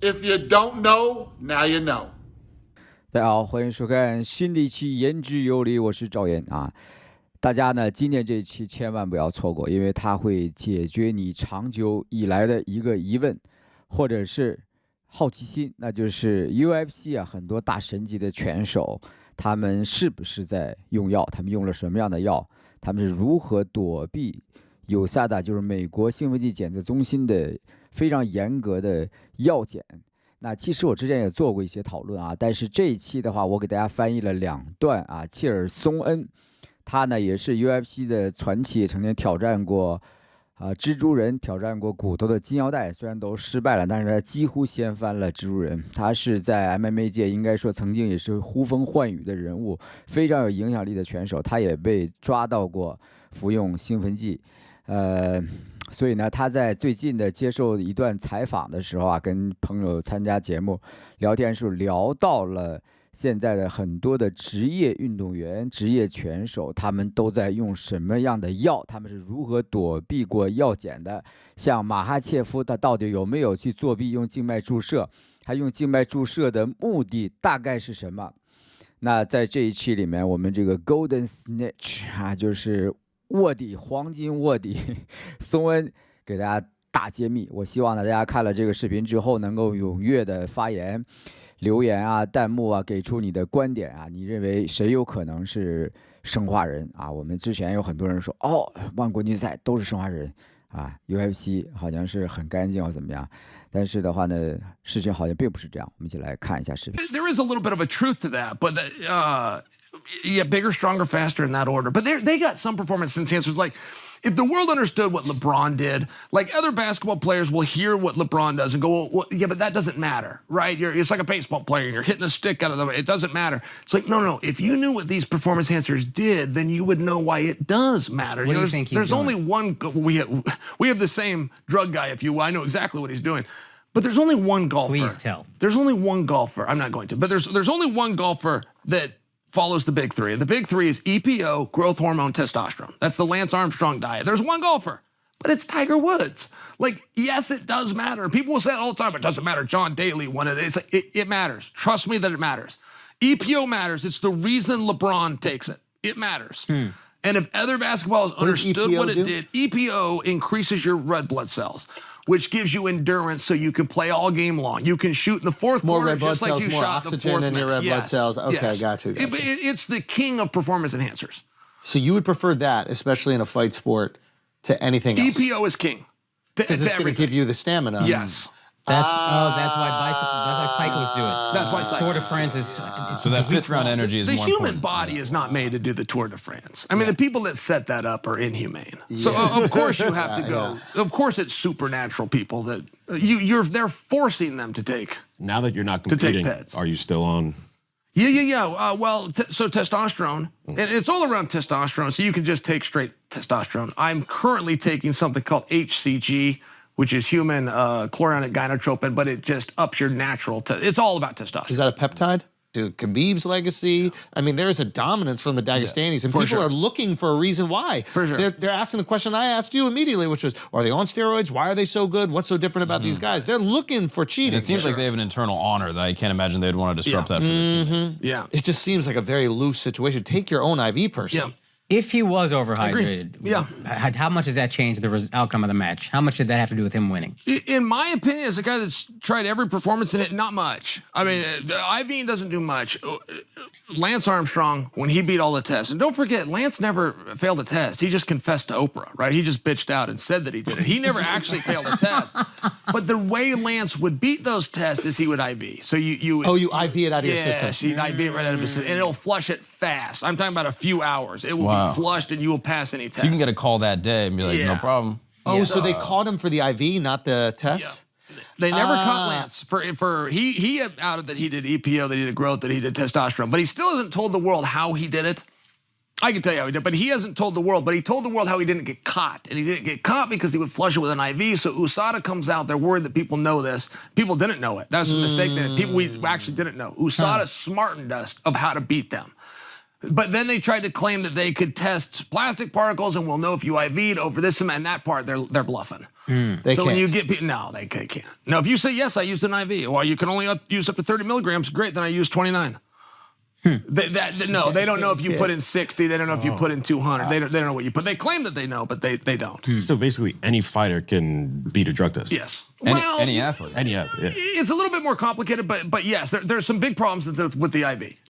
If you don't know, now you know. 大家好，欢迎收看新的一期《言之有理》，我是赵岩啊。大家呢，今天这一期千万不要错过，因为它会解决你长久以来的一个疑问，或者是好奇心，那就是 UFC 啊，很多大神级的拳手，他们是不是在用药？他们用了什么样的药？他们是如何躲避USADA，就是美国兴奋剂检测中心的非常严格的药检？那其实我之前也做过一些讨论啊，但是这一期的话，我给大家翻译了2段啊。切尔松恩，他呢也是 UFC 的传奇，曾经挑战过蜘蛛人，挑战过骨头的金腰带，虽然都失败了，但是他几乎掀翻了蜘蛛人。他是在 MMA 界应该说曾经也是呼风唤雨的人物，非常有影响力的拳手。他也被抓到过服用兴奋剂，所以呢，他在最近的接受一段采访的时候啊，跟朋友参加节目聊天时候聊到了现在的很多的职业运动员、职业拳手，他们都在用什么样的药？他们是如何躲避过药检的？像马哈切夫，他到底有没有去作弊用静脉注射？他用静脉注射的目的大概是什么？那在这一期里面，我们这个 Golden Snitch 啊，就是卧底，黄金卧底，松恩给大家大揭秘。我希望呢，大家看了这个视频之后，能够踊跃的发言、留言啊、弹幕啊，给出你的观点啊。你认为谁有可能是生化人啊？我们之前有很多人说，万国军赛都是生化人啊 ，UFC 好像是很干净或怎么样。但是的话呢，事情好像并不是这样。我们一起来看一下视频。There is a little bit of a truth to that, but yeah, bigger, stronger, faster in that order. But they got some performance enhancers. Like, if the world understood what LeBron did, like other basketball players will hear what LeBron does and go, well, yeah, but that doesn't matter, right? It's like a baseball player and you're hitting a stick out of the way. It doesn't matter. It's like, no. If you knew what these performance enhancers did, then you would know why it does matter. What do you think he's There's doing? only one. We have the same drug guy, if you will. I know exactly what he's doing. But there's only one golfer. Please tell. There's only one golfer. I'm not going to. But there's only one golfer that follows the big three. And the big three is EPO, growth hormone, testosterone. That's the Lance Armstrong diet. There's one golfer, but it's Tiger Woods. Like, yes, it does matter. People will say it all the time. It doesn't matter. John Daly won it. It's like, it matters. Trust me that it matters. EPO matters. It's the reason LeBron takes it. It matters. And if other basketballers understood what it did, EPO increases your red blood cells, which gives you endurance so you can play all game long. You can shoot in the fourth more quarter red blood just like cells, you more shot in the oxygen fourth in your red minute. blood cells. Okay, yes. got you. It's the king of performance enhancers. So you would prefer that, especially in a fight sport, to anything else? EPO is king. Because it's going to give you the stamina. Yes. That's why cyclists do it. That's why cyclists Tour de France is So that fifth round energy is the more human important. body is not made to do the Tour de France. I mean, the people that set that up are inhumane. So of course you have to go. Of course it's supernatural people that they're forcing them to take. Now that you're not take competing, pets. are you still on? Yeah. So testosterone, and it's all around testosterone. So you can just take straight testosterone. I'm currently taking something called HCG, which is human chloronic gonadotropin, but it just ups your natural. It's all about testosterone. Is that a peptide? To Khabib's legacy? I mean, there's a dominance from the Dagestanis, and people are looking for a reason why. For sure. They're asking the question I asked you immediately, which was, are they on steroids? Why are they so good? What's so different about these guys? They're looking for cheating. And it seems like they have an internal honor that I can't imagine they'd want to disrupt that for their teammates. Yeah. It just seems like a very loose situation. Take your own IV person. Yeah. If he was overhydrated, Yeah. how much does that change the outcome of the match? How much did that have to do with him winning? In my opinion, as a guy that's tried every performance in it, not much. I mean, IV doesn't do much. Lance Armstrong, when he beat all the tests, and don't forget, Lance never failed a test. He just confessed to Oprah, right? He just bitched out and said that he did it. He never actually failed a test. But the way Lance would beat those tests is he would IV. So you IV it out of your system. Yes, he'd IV it right out of his system. And it'll flush it fast. I'm talking about a few hours. It will be flushed and you will pass any test. So you can get a call that day and be like, no problem. Oh, so they caught him for the IV, not the tests? They never caught Lance he outed that he did EPO, that he did growth, that he did testosterone, but he still hasn't told the world how he did it. I can tell you how he did, but he hasn't told the world. But he told the world how he didn't get caught, and he didn't get caught because he would flush it with an IV. So USADA comes out. They're worried that people know this. People didn't know it. That's a mistake. We actually didn't know. USADA smartened us of how to beat them. But then they tried to claim that they could test plastic particles and we'll know if you IV'd over this and that part. They're bluffing. They So can't. when you get people, no, they can't. No, if you say yes, I used an IV. Well, you can only use up to 30 milligrams. Great, then I use 29. No, they don't know if you put in 60. They don't know if you put in 200. They don't know what you put. They claim that they know, but they don't. So basically, any fighter can beat a drug test. Yes. Any athlete. Any athlete. Yeah. It's a little bit more complicated, but yes, there's some big problems with the IV.